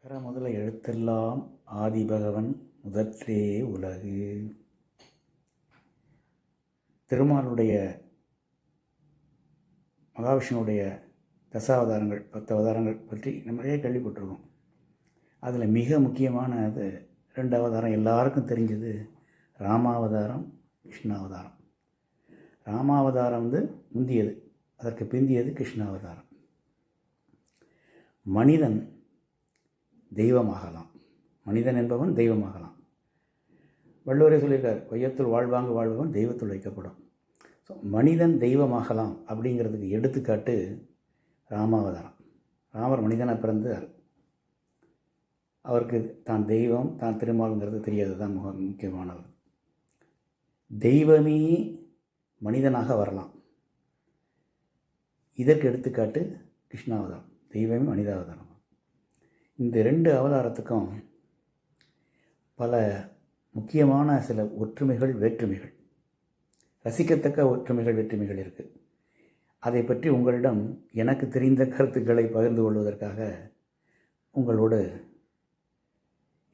முதல எழுத்தெல்லாம் ஆதிபகவன் முதற்றே உலகு. திருமாலுடைய மகாவிஷ்ணுவுடைய தசாவதாரங்கள் 10 அவதாரங்கள் பற்றி நிறைய கேள்விப்பட்டிருக்கோம். அதில் மிக முக்கியமானது 2 அவதாரம் எல்லாருக்கும் தெரிஞ்சது ராமாவதாரம், கிருஷ்ணாவதாரம். ராமாவதாரம் முந்தியது, அதற்கு பிந்தியது கிருஷ்ணாவதாரம். மனிதன் தெய்வமாகலாம், மனிதன் என்பவன் தெய்வமாகலாம். வள்ளுவரே சொல்லியிருக்கார், வையத்துள் வாழ்வாங்கு வாழ்பவன் தெய்வத்துள் வைக்கப்படும். ஸோ மனிதன் தெய்வமாகலாம் அப்படிங்கிறதுக்கு எடுத்துக்காட்டு ராமாவதாரம். ராமர் மனிதனாக பிறந்தார், அவருக்கு தான் தெய்வம் தான் திருமாலுங்கிறது தெரியாது, தான் முக்கியமானது. தெய்வமே மனிதனாக வரலாம், இதற்கு எடுத்துக்காட்டு கிருஷ்ணாவதாரம், தெய்வமே மனிதாவதாரம். இந்த 2 அவதாரத்துக்கும் பல முக்கியமான சில ஒற்றுமைகள் வேற்றுமைகள், ரசிக்கத்தக்க ஒற்றுமைகள் வேற்றுமைகள் இருக்குது. அதை பற்றி உங்களிடம் எனக்கு தெரிந்த கருத்துக்களை பகிர்ந்து கொள்வதற்காக உங்களோடு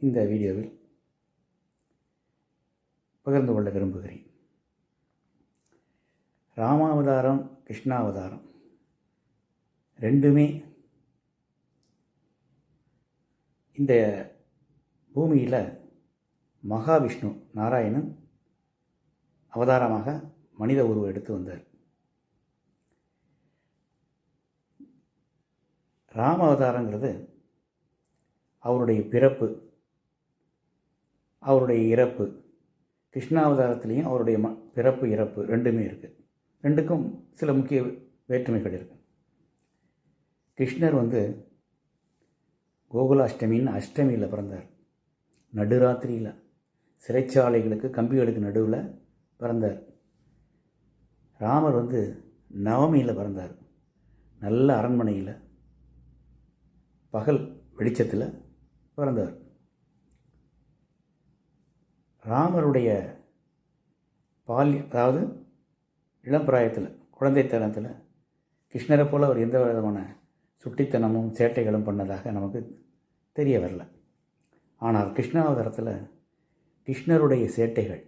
இந்த வீடியோவில் பகிர்ந்து கொள்ள விரும்புகிறேன். ராமாவதாரம், கிருஷ்ணாவதாரம் ரெண்டுமே இந்த பூமியில் மகாவிஷ்ணு நாராயணன் அவதாரமாக மனித உருவம் எடுத்து வந்தார். ராம அவதாரங்கிறது அவருடைய பிறப்பு, அவருடைய இறப்பு. கிருஷ்ணாவதாரத்துலேயும் அவருடைய பிறப்பு இறப்பு ரெண்டுமே இருக்குது. ரெண்டுக்கும் சில முக்கிய வேற்றுமைகள் இருக்குது. கிருஷ்ணர் கோகுலாஷ்டமின்னு அஷ்டமியில் பிறந்தார், நடுராத்திரியில் சிறைச்சாலைகளுக்கு கம்பிகளுக்கு நடுவில் பிறந்தார். ராமர் நவமியில் பிறந்தார், நல்ல அரண்மனையில் பகல் வெளிச்சத்தில் பிறந்தார். ராமருடைய அதாவது இளம் பிராயத்தில், குழந்தைத்தனத்தில் கிருஷ்ணரை போல் அவர் எந்த விதமான சுட்டித்தனமும் சேட்டைகளும் பண்ணதாக நமக்கு தெரிய வரல. ஆனால் கிருஷ்ணாவதாரத்தில் கிருஷ்ணருடைய சேட்டைகள்,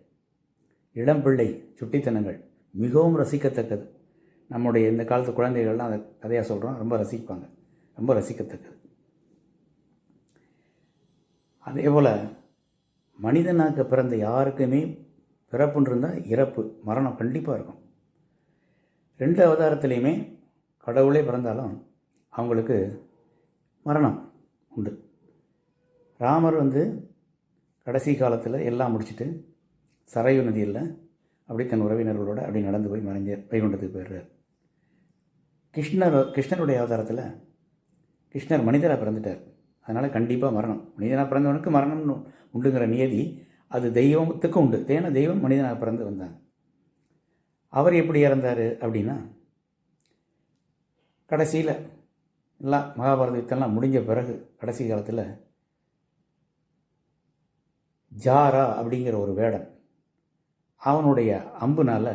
இளம்பிள்ளை சுட்டித்தனங்கள் மிகவும் ரசிக்கத்தக்கது. நம்முடைய இந்த காலத்து குழந்தைகள்லாம் அதை கதையாக சொல்கிறோம், ரொம்ப ரசிப்பாங்க, ரொம்ப ரசிக்கத்தக்கது. அதே போல் மனிதனாக பிறந்த யாருக்குமே பிறப்புன்னு இருந்தால் இறப்பு, மரணம் கண்டிப்பாக இருக்கும். 2 அவதாரத்துலேயுமே கடவுளே பிறந்தாலும் அவங்களுக்கு மரணம் உண்டு. ராமர் கடைசி காலத்தில் எல்லாம் முடிச்சுட்டு சரையு நதியில் அப்படி தன் உறவினர்களோடு அப்படி நடந்து போய் மறைஞ்ச வைகுண்டத்துக்கு போயிடுறார். கிருஷ்ணருடைய அவதாரத்தில் கிருஷ்ணர் மனிதராக பிறந்துட்டார், அதனால் கண்டிப்பாக மரணம். மனிதனாக பிறந்தவனுக்கு மரணம்னு உண்டுங்கிற நியதி அது தெய்வத்துக்கும் உண்டு. ஏன்னா தெய்வம் மனிதனாக பிறந்து வந்தாங்க. அவர் எப்படி இறந்தார் அப்படின்னா, கடைசியில் எல்லாம் மகாபாரத யுத்தம்லாம் முடிஞ்ச பிறகு கடைசி காலத்தில் ஜாரா அப்படிங்கிற ஒரு வேடன் அவனுடைய அம்புனால்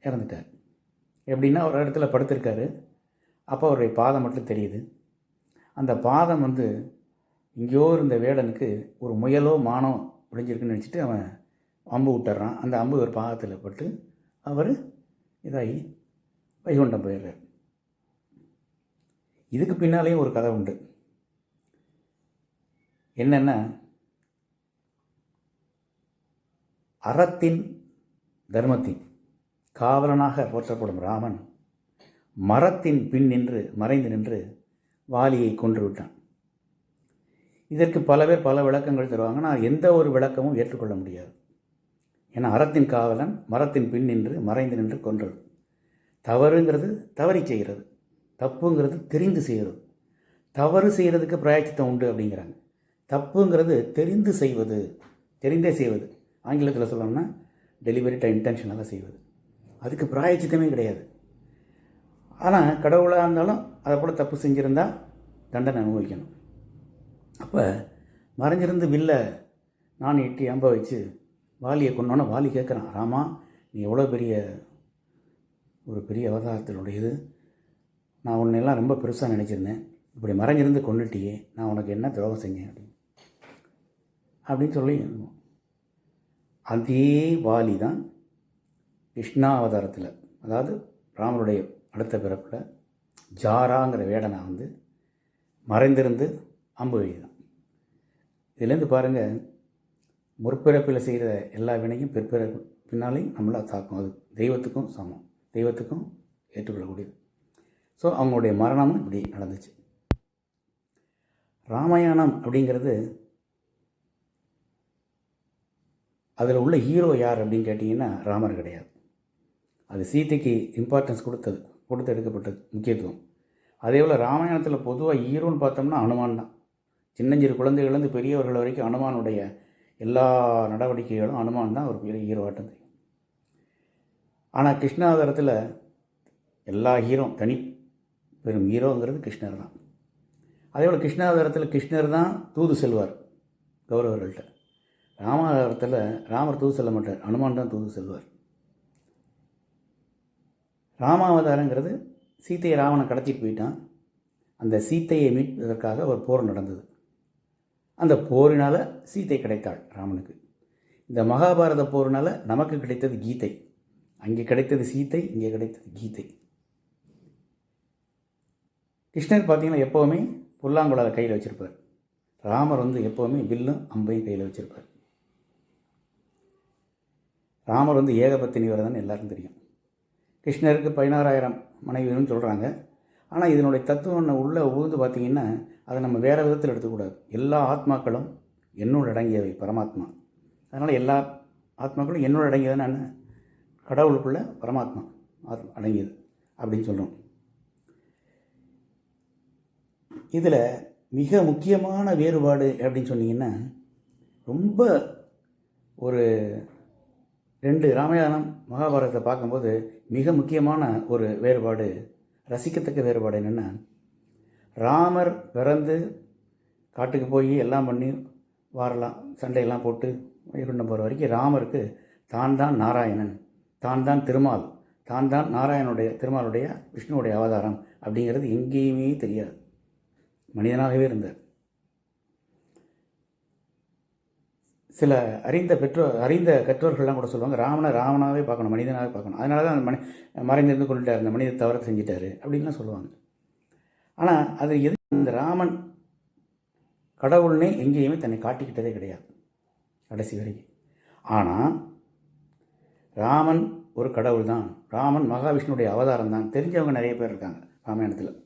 இறந்துட்டார். எப்படின்னா, ஒரு இடத்துல படுத்திருக்காரு, அப்போ அவருடைய பாதம் மட்டும் தெரியுது. அந்த பாதம் எங்கேயோ இருந்த வேடனுக்கு ஒரு முயலோ மானோ விழிஞ்சிருக்குன்னு நினச்சிட்டு அவன் அம்பு விட்டுறான். அந்த அம்பு ஒரு பாதத்தில் பட்டு அவர் இதாகி வைகுண்டம் போயிடுறார். இதுக்கு பின்னாலேயும் ஒரு கதை உண்டு. என்னென்னா, அறத்தின் தர்மத்தின் காவலனாக போற்றப்படும் ராமன் மரத்தின் பின் நின்று மறைந்து நின்று வாலியை கொன்று விட்டான். இதற்கு பல பேர் பல விளக்கங்கள் தருவாங்க. நான் எந்த ஒரு விளக்கமும் ஏற்றுக்கொள்ள முடியாது. ஏன்னா அறத்தின் காவலன் மரத்தின் பின் நின்று மறைந்து நின்று கொன்றது. தவறுங்கிறது தவறி செய்கிறது, தப்புங்கிறது தெரிந்து செய்கிறது. தவறு செய்கிறதுக்கு பிராயச்சித்தம் உண்டு அப்படிங்கிறாங்க. தப்புங்கிறது தெரிந்து செய்வது, தெரிந்தே செய்வது. ஆங்கிலத்தில் சொல்லணும்னா டெலிபரேட்டாக இன்டென்ஷனாக செய்வது. அதுக்கு பிராயச்சித்தமே கிடையாது. ஆனால் கடவுளாக இருந்தாலும் அதை போல் தப்பு செஞ்சுருந்தால் தண்டனை அனுபவிக்கணும். அப்போ மறைஞ்சிருந்து வில்ல நான் எட்டி அம்ப வச்சு வாலியை கொண்டோன்னா வாலி கேட்குறான், ராமா நீ எவ்வளோ பெரிய அவதாரத்தினுடையது, நான் உன்னையெல்லாம் ரொம்ப பெருசாக நினச்சிருந்தேன், இப்படி மறைஞ்சிருந்து கொண்டுட்டியே, நான் உனக்கு என்ன துரோகம் செஞ்சேன் அப்படின்னு சொல்லி அதே வாலி தான் கிருஷ்ணாவதாரத்தில், அதாவது ராமருடைய அடுத்த பிறப்பில் ஜாராங்கிற வேடனை வந்து மறைந்திருந்து அம்பு வைதான். இதுலேருந்து பாருங்கள், முற்பிறப்பில் செய்கிற எல்லா வினையும் பின்னாலையும் நம்மளை தாக்கும். அது தெய்வத்துக்கும் சமம், தெய்வத்துக்கும் ஏற்றுக்கொள்ளக்கூடியது. ஸோ அவங்களுடைய மரணமும் இப்படி நடந்துச்சு. ராமாயணம் அப்படிங்கிறது, அதில் உள்ள ஹீரோ யார் அப்படின்னு கேட்டிங்கன்னா ராமர் கிடையாது. அது சீதைக்கு இம்பார்ட்டன்ஸ் கொடுத்து எடுக்கப்பட்டது முக்கியத்துவம். அதே போல் ராமாயணத்தில் பொதுவாக ஹீரோன்னு பார்த்தோம்னா அனுமான் தான். சின்னஞ்சிறு குழந்தைகள்லேருந்து பெரியவர்கள் வரைக்கும் அனுமானுடைய எல்லா நடவடிக்கைகளும் அனுமான் தான் ஒரு பெரிய ஹீரோவாட்டம் தெரியும். ஆனால் கிருஷ்ணாவதாரத்தில் எல்லா தனி பெரும் ஹீரோங்கிறது கிருஷ்ணர் தான். அதே போல் கிருஷ்ணாவதாரத்தில் கிருஷ்ணர் தான் தூது செல்வார் கௌரவர்கள்ட்ட. ராமாவதாரத்தில் ராமர் தூது செல்ல மாட்டார், அனுமான் தான் தூது செல்வார். ராமாவதாரங்கிறது சீத்தையை ராவணன் கடத்திட்டு போயிட்டான். அந்த சீத்தையை மீட்பதற்காக ஒரு போர் நடந்தது. அந்த போரினால் சீத்தை கிடைத்தாள் ராமனுக்கு. இந்த மகாபாரத போரினால் நமக்கு கிடைத்தது கீதை. அங்கே கிடைத்தது சீத்தை, இங்கே கிடைத்தது கீதை. கிருஷ்ணர் பார்த்திங்கன்னா எப்போவுமே புல்லாங்குழலை கையில் வச்சுருப்பார். ராமர் வந்து எப்போவுமே வில்லும் அம்பையும் கையில் வச்சுருப்பார். ராமர் வந்து ஏகபத்தினி வரதான்னு எல்லாருக்கும் தெரியும். கிருஷ்ணருக்கு 16,000 மனைவின்னு சொல்கிறாங்க. ஆனால் இதனுடைய தத்துவம் உள்ளே உழுந்து பார்த்திங்கன்னா அதை நம்ம வேறு விதத்தில் எடுத்துக்கூடாது. எல்லா ஆத்மாக்களும் என்னோடு அடங்கியவை, பரமாத்மா. அதனால் எல்லா ஆத்மாக்களும் என்னோடு அடங்கியதுன்னு என்ன, கடவுளுக்குள்ள பரமாத்மா அடங்கியது அப்படின்னு சொல்கிறோம். இதில் மிக முக்கியமான வேறுபாடு அப்படின்னு சொன்னீங்கன்னா, ரொம்ப ஒரு 2 ராமாயணம் மகாபாரதத்தை பார்க்கும்போது மிக முக்கியமான ஒரு வேறுபாடு, ரசிக்கத்தக்க வேறுபாடு என்னென்னா, ராமர் பிறந்து காட்டுக்கு போய் எல்லாம் பண்ணி வாரலாம், சண்டையெல்லாம் போட்டு வைகுண்டம் போகிற வரைக்கும் ராமருக்கு தான் தான் நாராயணன், தான் தான் திருமால், தான் தான் திருமாலுடைய விஷ்ணுவுடைய அவதாரம் அப்படிங்கிறது எங்கேயுமே தெரியாது. மனிதனாகவே இருந்தார். சில அறிந்த கற்றோர்கள்லாம் கூட சொல்லுவாங்க, ராவணாவே பார்க்கணும், மனிதனாகவே பார்க்கணும். அதனால தான் அந்த மறைந்திருந்து கொண்டுட்டார், அந்த மனித தவறு செஞ்சிட்டாரு அப்படின்லாம் சொல்லுவாங்க. ஆனால் அது எது, இந்த ராமன் கடவுள்னே எங்கேயுமே தன்னை காட்டிக்கிட்டதே கிடையாது கடைசி வரைக்கும். ஆனால் ராமன் ஒரு கடவுள் தான், ராமன் மகாவிஷ்ணுடைய அவதாரம் தான் தெரிஞ்சவங்க நிறைய பேர் இருக்காங்க ராமாயணத்தில்.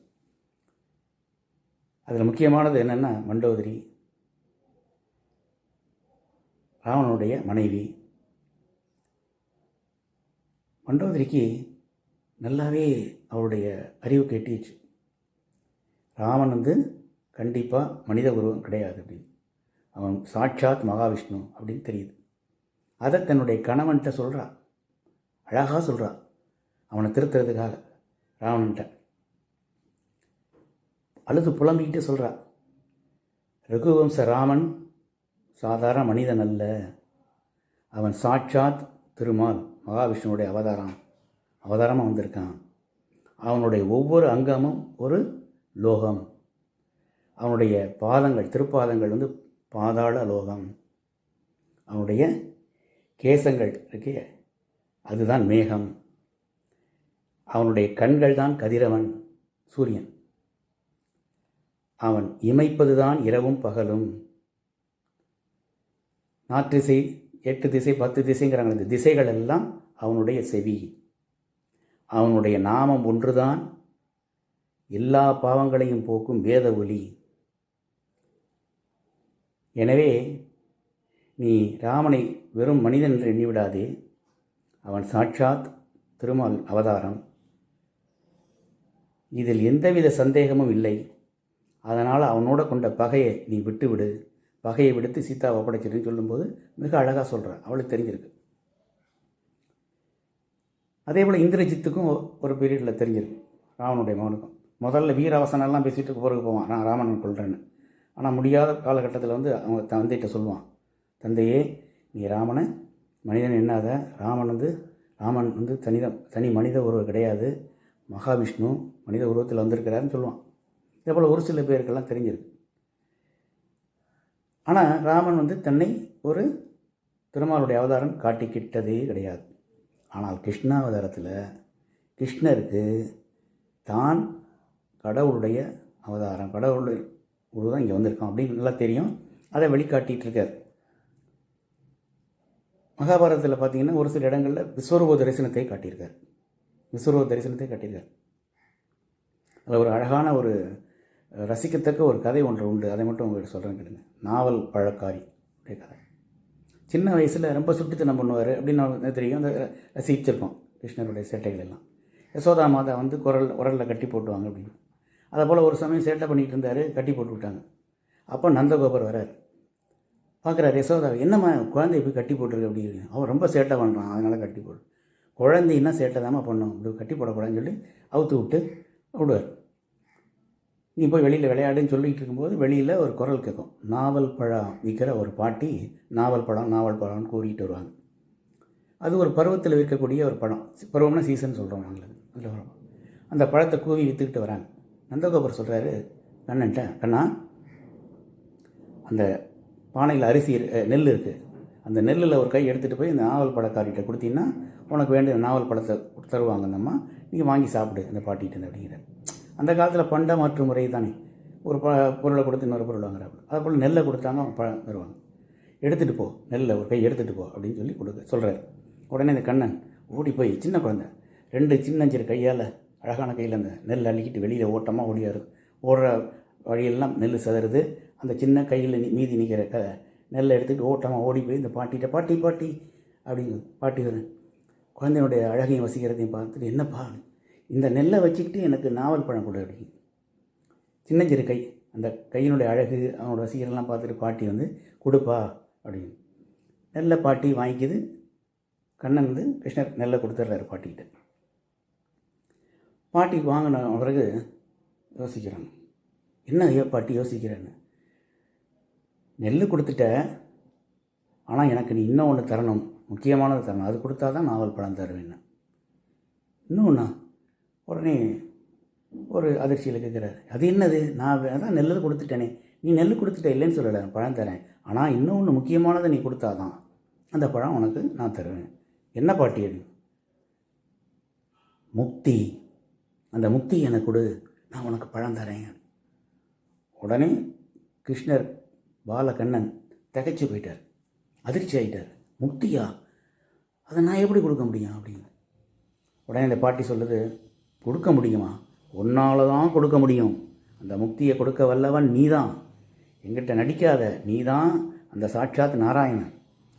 அதில் முக்கியமானது என்னென்னா, மண்டோதரி ராவனுடைய மனைவி. மண்டோதரிக்கு நல்லாவே அவருடைய அறிவு கேட்டுச்சு. ராமன் வந்து கண்டிப்பாக மனித உருவம் கிடையாது அப்படின்னு, அவன் சாட்சாத் மகாவிஷ்ணு அப்படின்னு தெரியுது. அதை தன்னுடைய கணவன்கிட்ட சொல்கிறா, அழகாக சொல்கிறா, அவனை திருத்துறதுக்காக. ராவணன்ட்ட அழுது புலம்பிக்கிட்டே சொல்கிறா, ரகுவம்ச ராமன் சாதாரண மனிதன் அல்ல, அவன் சாட்சாத் திருமால் மகாவிஷ்ணுவுடைய அவதாரமாக வந்திருக்கான். அவனுடைய ஒவ்வொரு அங்கமும் ஒரு லோகம். அவனுடைய திருப்பாதங்கள் வந்து பாதாள லோகம். அவனுடைய கேசங்கள் இருக்கே, அதுதான் மேகம். அவனுடைய கண்கள் தான் கதிரவன், சூரியன். அவன் இமைப்பதுதான் இரவும் பகலும். 4 திசை 8 திசை 10 திசைங்கிறாங்க. இந்த திசைகள் எல்லாம் அவனுடைய செவி. அவனுடைய நாமம் ஒன்றுதான் எல்லா பாவங்களையும் போக்கும் வேத ஒலி. எனவே நீ ராமனை வெறும் மனிதன் என்று எண்ணிவிடாதே, அவன் சாட்சாத் திருமால் அவதாரம். இதில் எந்தவித சந்தேகமும் இல்லை. அதனால் அவனோட கொண்ட பகையை நீ விட்டுவிடு, பகையை விடுத்து சீதாவை ஒப்படைச்சிருன்னு சொல்லும்போது மிக அழகாக சொல்கிறான். அவளுக்கு தெரிஞ்சிருக்கு. அதே போல் இந்திரஜித்துக்கும் ஒரு பீரியடில் தெரிஞ்சிருக்கு, ராவனுடைய மகனுக்கும். முதல்ல வீராவசனெல்லாம் பேசிட்டு போருக்கு போவான், நான் ராமனை கொள்கிறேன்னு. ஆனால் முடியாத காலகட்டத்தில் வந்து அவங்க தந்தைகிட்ட சொல்லுவான், தந்தையே நீ ராமனை மனிதன் எண்ணாத, ராமன் வந்து தனி மனித உருவம் கிடையாது, மகாவிஷ்ணு மனித உருவத்தில் வந்திருக்கிறாருன்னு சொல்லுவான். இதே போல் ஒரு சில பேருக்கெல்லாம் தெரிஞ்சிருக்கு. ஆனால் ராமன் தன்னை ஒரு திருமாலுடைய அவதாரம் காட்டிக்கிட்டதே கிடையாது. ஆனால் கிருஷ்ணாவதாரத்தில் கிருஷ்ணருக்கு தான் கடவுளுடைய அவதாரம், கடவுளுடைய தான் இங்கே வந்திருக்கான் அப்படின்னு நல்லா தெரியும். அதை வெளிக்காட்டிகிட்டு இருக்கார். மகாபாரதத்தில் பார்த்திங்கன்னா ஒரு சில இடங்களில் விஸ்வரூப தரிசனத்தை காட்டியிருக்கார். அதில் ஒரு அழகான ஒரு ரசிக்கத்தக்க ஒரு கதை ஒன்று உண்டு. அதை மட்டும் உங்கள்கிட்ட சொல்கிறேன் கேளுங்க. நாவல் பழக்காரி அப்படியே கதை. சின்ன வயசில் ரொம்ப சுட்டித்தனம் பண்ணுவார் அப்படின்னு நமக்கு தெரியும். அந்த ரசிச்சிருக்கோம் கிருஷ்ணருடைய சேட்டைகள் எல்லாம். யசோதா மாதா உரலில் கட்டி போட்டுவாங்க அப்படின்னு. அதை போல் ஒரு சமயம் சேட்டை பண்ணிகிட்டு இருந்தார், கட்டி போட்டு விட்டாங்க. அப்போ நந்தகோபர் வரார், பார்க்குறாரு யசோதா, என்னம்மா குழந்தைய போய் கட்டி போட்டிருக்கு அப்படின்னு. அவன் ரொம்ப சேட்டை பண்ணுறான், அதனால் கட்டி போடு. குழந்தைன்னா சேட்டை தாம்மா பண்ணும், இப்படி கட்டி போடக்கூடாதுன்னு சொல்லி அவுத்து விட்டு விடுவார். நீ போய் வெளியில் விளையாடுன்னு சொல்லிகிட்டு இருக்கும்போது வெளியில் ஒரு குரல் கேட்கும். நாவல் பழம் விற்கிற ஒரு பாட்டி நாவல் பழம்னு கூறிகிட்டு வருவாங்க. அது ஒரு பருவத்தில் விற்கக்கூடிய ஒரு பழம். பருவம்னா சீசன் சொல்கிறோம் நாங்கள். அதில் வரும். அந்த பழத்தை கூவி விற்றுக்கிட்டு வராங்க. நந்தகோபர் சொல்கிறாரு கண்ணன்ட்ட, கண்ணா, அந்த பானையில் அரிசி நெல் இருக்குது, அந்த நெல்லில் ஒரு கை எடுத்துகிட்டு போய் இந்த நாவல் பழக்காரிகிட்ட கொடுத்தீங்கன்னா உனக்கு வேண்டிய நாவல் பழத்தை தருவாங்க அந்த அம்மா, நீங்கள் வாங்கி சாப்பிடு அந்த பாட்டிகிட்ட அப்படிங்கிற. அந்த காலத்தில் பண்ட மாற்று முறை தானே, ஒரு பொருளை கொடுத்து இன்னொரு பொருள் வாங்குறாங்க. அதுபோல் நெல்லை கொடுத்தாங்க அவங்க பழம் தருவாங்க. எடுத்துகிட்டு போ, நெல்லை ஒரு கை எடுத்துகிட்டு போ அப்படின்னு சொல்லி சொல்கிறார். உடனே இந்த கண்ணன் ஓடி போய், சின்ன குழந்தை 2 சின்னஞ்சிறு கையால் அழகான கையில் அந்த நெல் அள்ளிக்கிட்டு வெளியில் ஓட்டமாக ஓடியாரு. ஓடுற வழியெல்லாம் நெல் சதறுது. அந்த சின்ன கையில் மீதி நிற்கிற நெல்லை எடுத்துகிட்டு ஓட்டமாக ஓடி போய் இந்த பாட்டிகிட்ட, பாட்டி பாட்டி அப்படிங்க. பாட்டி குழந்தையுடைய அழகையும் வசீகரத்தையும் பார்த்துட்டு, என்னப்பா இந்த நெல்லை வச்சுக்கிட்டு எனக்கு நாவல் பழம் கொடு அப்படி. சின்னஞ்சிறு கை, அந்த கையினுடைய அழகு அவனோட வசீகரெல்லாம் பார்த்துட்டு பாட்டி கொடுப்பா அப்படின்னு. நெல்லை பாட்டி வாங்கிக்குது. கண்ணன் கிருஷ்ணர் நெல்லை கொடுத்துட்றாரு பாட்டிக்கிட்ட. பாட்டி வாங்கின பிறகு யோசிக்கிறாங்க, என்ன ஐயோ பாட்டி யோசிக்கிறேன்னு. நெல் கொடுத்துட்ட, ஆனால் எனக்கு நீ இன்னும் ஒன்று தரணும், முக்கியமானது தரணும், அது கொடுத்தா தான் நாவல் பழம் தருவேன்னு. இன்னொன்னா உடனே ஒரு அதிர்ச்சியில் கேட்குறாரு, அது என்னது, நான் அதான் நெல் கொடுத்துட்டேனே, நீ நெல் கொடுத்துட்ட இல்லைன்னு சொல்லலை, பழம் தரேன், ஆனால் இன்னொன்று முக்கியமானதை நீ கொடுத்தா தான் அந்த பழம் உனக்கு நான் தருவேன். என்ன பாட்டி அது? முக்தி, அந்த முக்தி எனக்கு கொடு, நான் உனக்கு பழம் தரேன். உடனே கிருஷ்ணர் பாலகண்ணன் திகைச்சு போயிட்டார், அதிர்ச்சி ஆகிட்டார். முக்தியா, அதை நான் எப்படி கொடுக்க முடியும் அப்படின்னு. உடனே இந்த பாட்டி சொல்லுது, கொடுக்க முடியுமா, உன்னால் தான் கொடுக்க முடியும், அந்த முக்தியை கொடுக்க வல்லவன் நீ தான், எங்கிட்ட நடிக்காத, நீ தான் அந்த சாட்சாத் நாராயணன்,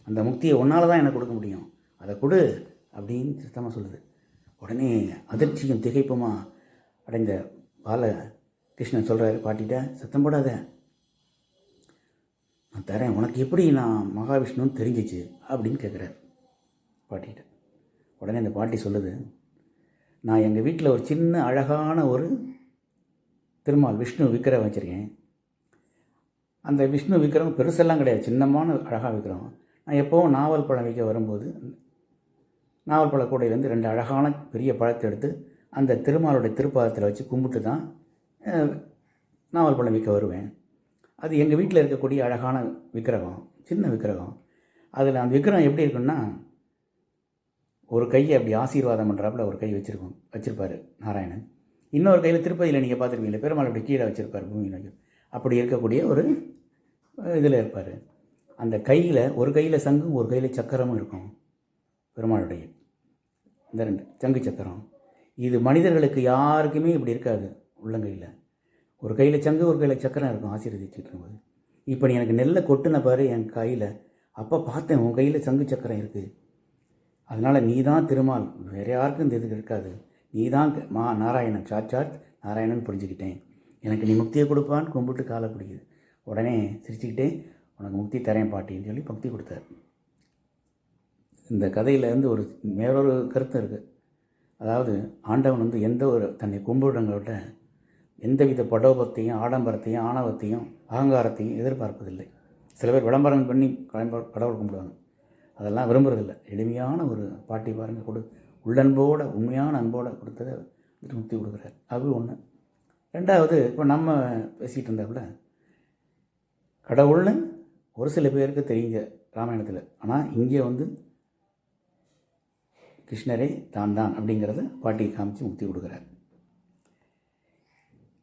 அந்த முக்தியை உன்னால் தான் எனக்கு கொடுக்க முடியும், அதை கொடு அப்படின்னு சித்தமாக சொல்லுது. உடனே அதிர்ச்சியும் திகைப்புமா அடைந்த பாலகிருஷ்ணன் சொல்கிறாரு பாட்டிகிட்ட, சத்தம் போடாத, நான் தரேன், உனக்கு எப்படி நான் மகாவிஷ்ணுன்னு தெரிஞ்சிச்சு அப்படின்னு கேட்குறாரு பாட்டிகிட்ட. உடனே அந்த பாட்டி சொல்லுது, நான் எங்கள் வீட்டில் ஒரு சின்ன அழகான ஒரு திருமால் விஷ்ணு விக்கிரம் வச்சுருக்கேன். அந்த விஷ்ணு விக்கிரம் பெருசெல்லாம் கிடையாது, சின்னமான அழகாக விக்கிரம். நான் எப்போவும் நாவல் பழம் விற்க வரும்போது நாவல் பழ கூடையிலேருந்து 2 அழகான பெரிய பழத்தை எடுத்து அந்த திருமாலுடைய திருப்பாதத்தில் வச்சு கும்பிட்டு தான் நாவல் பழம் விற்க வருவேன். அது எங்கள் வீட்டில் இருக்கக்கூடிய அழகான விக்கிரகம், சின்ன விக்கிரகம். அதில் அந்த விக்கிரகம் எப்படி இருக்குன்னா, ஒரு கையை அப்படி ஆசீர்வாதம் பண்ணுறாப்புல ஒரு கை வச்சுருப்பார் நாராயணன். இன்னொரு கையில் திருப்பதியில் நீங்கள் பார்த்துருப்பீங்களே, பெருமாள் அப்படி கீழே வச்சுருப்பார் பூமியில். அப்படி இருக்கக்கூடிய ஒரு இதில் இருப்பார். அந்த கையில் ஒரு கையில் சங்கும் ஒரு கையில் சக்கரமும் இருக்கும் பெருமாளுடைய. இந்த 2 சங்கு சக்கரம். இது மனிதர்களுக்கு யாருக்குமே இப்படி இருக்காது. உள்ளங்கையில் ஒரு கையில் சங்கு ஒரு கையில் சக்கரம் இருக்கும் ஆசீர்வதிச்சுட்டு இருக்கும்போது. இப்போ நீ எனக்கு நெல்லை கொட்டுன பாரு என் கையில், அப்போ பார்த்தேன் உன் கையில் சங்கு சக்கரம் இருக்குது, அதனால் நீ தான் திருமால், வேறு யாருக்கும் இந்த இதுக்கு இருக்காது, நீ தான் நாராயணன், சாட்சாத் நாராயணன் புரிஞ்சுக்கிட்டேன், எனக்கு நீ முக்தியை கொடுப்பான்னு கும்பிட்டு காலை பிடிக்குது. உடனே சிரிச்சுக்கிட்டே உனக்கு முக்தி தரேன் பாட்டின்னு சொல்லி பக்தி கொடுத்தார். இந்த கதையிலேருந்து வேறொரு கருத்து இருக்குது. அதாவது ஆண்டவன் எந்த ஒரு தன்னை கும்பிடுறவங்கள்ட்ட எந்தவித படோபத்தையும் ஆடம்பரத்தையும் ஆணவத்தையும் அகங்காரத்தையும் எதிர்பார்ப்பதில்லை. சில பேர் விளம்பரம் பண்ணி கடவுள் கும்பிடுவாங்க, அதெல்லாம் விரும்புறதில்லை. எளிமையான ஒரு பாட்டி பாருங்கள், உள்ளன்போட உண்மையான அன்போடு கொடுத்ததை முக்தி கொடுக்குறார். அது ஒன்று. ரெண்டாவது, இப்போ நம்ம பேசிகிட்டு இருந்தாப்புல கடவுள்னு ஒரு சில பேருக்கு தெரியுங்க ராமாயணத்தில். ஆனால் இங்கே கிருஷ்ணரே தான் அப்படிங்கிறத பாட்டியை காமிச்சு முக்தி கொடுக்குறார்.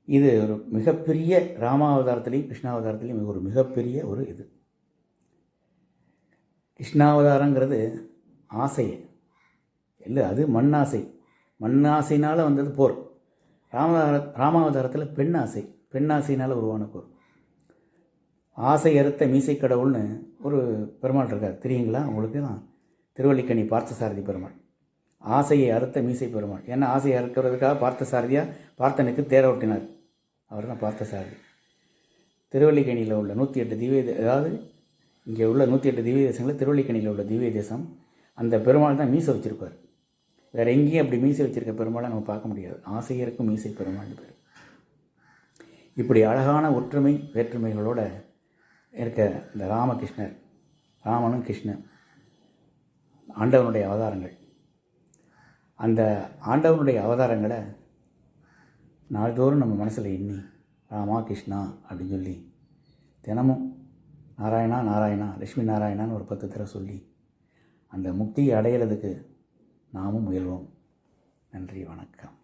இது ஒரு மிகப்பெரிய ராமாவதாரத்துலேயும் கிருஷ்ணாவதாரத்துலேயும் ஒரு மிகப்பெரிய ஒரு இது. கிருஷ்ணாவதாரங்கிறது ஆசையை இல்லை, அது மண்ணாசைனால் வந்தது போர். ராமாவதாரத்தில் பெண்ணாசைனால் உருவான போர். ஆசை அறுத்த மீசை கடவுள்னு ஒரு பெருமாள் இருக்கார், தெரியுங்களா உங்களுக்கு? தான் திருவல்லிக்கணி பார்த்தசாரதி பெருமாள். ஆசையை அறுத்த மீசை பெருமாள். ஏன்னா ஆசையை அறுக்கிறதுக்காக பார்த்தசாரதியாக பார்த்தனுக்கு தேர ஓட்டினார். அவர் தான் பார்த்தசாரதி. திருவல்லிக்கணியில் உள்ள 108 திவ்ய, அதாவது இங்கே உள்ள 108 திவ்ய தேசங்களில் திருவல்லிக்கணியில் உள்ள திவ்ய தேசம். அந்த பெருமாள் தான் மீசை வச்சுருப்பார். வேறு எங்கேயும் அப்படி மீசை வச்சுருக்க பெருமாளை நம்ம பார்க்க முடியாது. ஆசையருக்கும் மீசை பெருமாள் பேர். இப்படி அழகான ஒற்றுமை வேற்றுமைகளோடு இருக்க இந்த ராமகிருஷ்ணர், ராமனும் கிருஷ்ணன் ஆண்டவனுடைய அவதாரங்கள். அந்த ஆண்டவனுடைய அவதாரங்களை நாள்தோறும் நம்ம மனசில் எண்ணி ராமா கிருஷ்ணா அப்படின்னு சொல்லி தினமும் நாராயணா நாராயணா லட்சுமி நாராயணான்னு ஒரு 10 தடவை சொல்லி அந்த முக்தியை அடையிறதுக்கு நாமும் முயல்வோம். நன்றி, வணக்கம்.